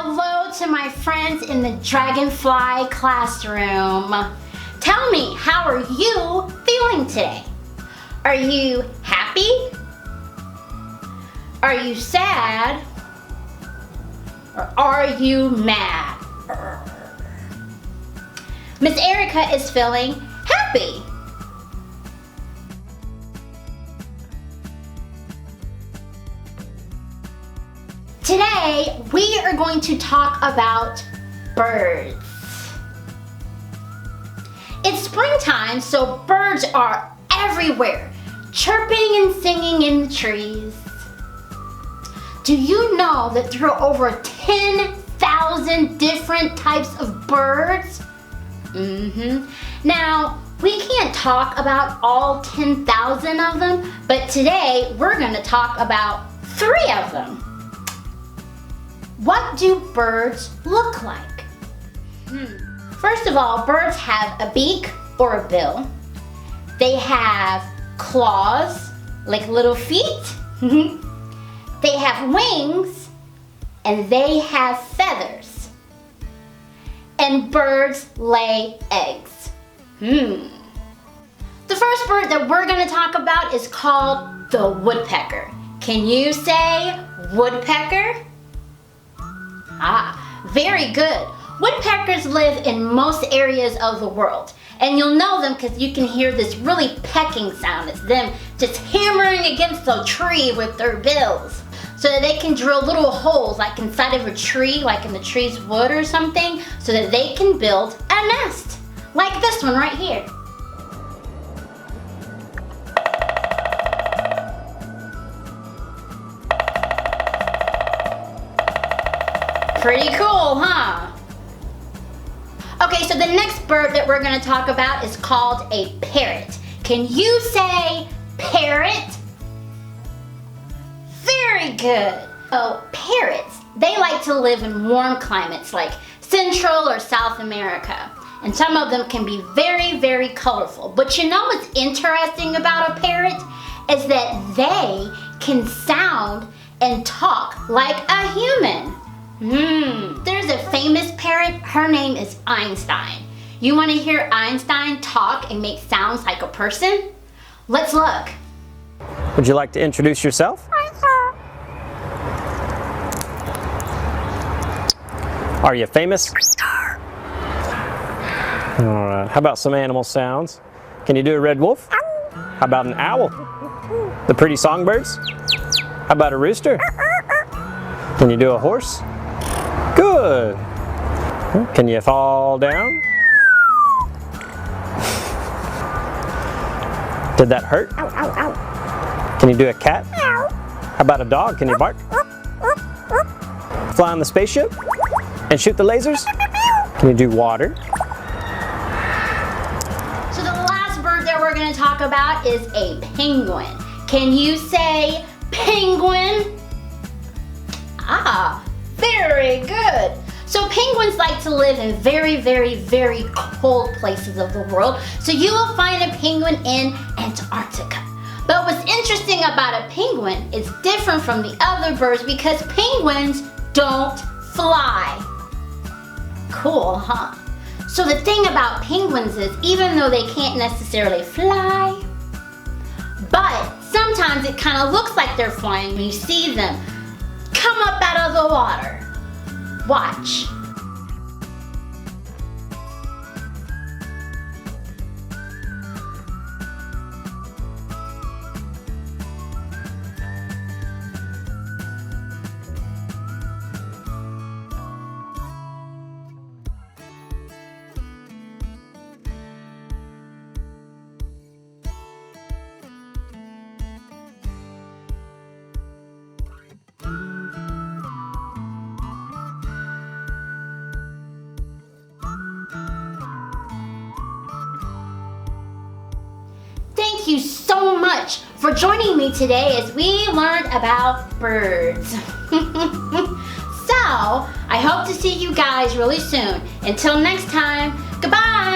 Hello to my friends in the Dragonfly classroom. Tell me, how are you feeling today? Are you happy? Are you sad? Or are you mad? Miss Aerika is feeling happy. Today, we are going to talk about birds. It's springtime, so birds are everywhere, chirping and singing in the trees. Do you know that there are over 10,000 different types of birds? Now, we can't talk about all 10,000 of them, but today we're going to talk about 3 of them. What do birds look like? First of all, birds have a beak or a bill. They have claws, like little feet. They have wings, and they have feathers. And birds lay eggs. The first bird that we're going to talk about is called the woodpecker. Can you say woodpecker? Very good. Woodpeckers live in most areas of the world. And you'll know them because you can hear this really pecking sound. It's them just hammering against the tree with their bills. So that they can drill little holes like inside of a tree, like in the tree's wood or something, so that they can build a nest. Like this one right here. Pretty cool, huh? Okay, so the next bird that we're going to talk about is called a parrot. Can you say parrot? Very good. Oh, parrots, they like to live in warm climates like Central or South America. And some of them can be very, very colorful. But you know what's interesting about a parrot? Is that they can sound and talk like a human. There's a famous parrot, her name is Einstein. You want to hear Einstein talk and make sounds like a person? Let's look. Would you like to introduce yourself? Are you famous? Alright, how about some animal sounds? Can you do a red wolf? How about an owl? The pretty songbirds? How about a rooster? Can you do a horse? Good. Can you fall down? Did that hurt? Ow, ow, ow. Can you do a cat? Ow. How about a dog? Can you bark? Fly on the spaceship? And shoot the lasers? Can you do water? So the last bird that we're going to talk about is a penguin. Can you say penguin? Very good. So penguins like to live in very, very, very cold places of the world. So you will find a penguin in Antarctica. But what's interesting about a penguin is different from the other birds because penguins don't fly. Cool, huh? So the thing about penguins is even though they can't necessarily fly, but sometimes it kind of looks like they're flying when you see them come up out of the water. Watch. Thank you so much for joining me today as we learned about birds. So, I hope to see you guys really soon. Until next time, goodbye!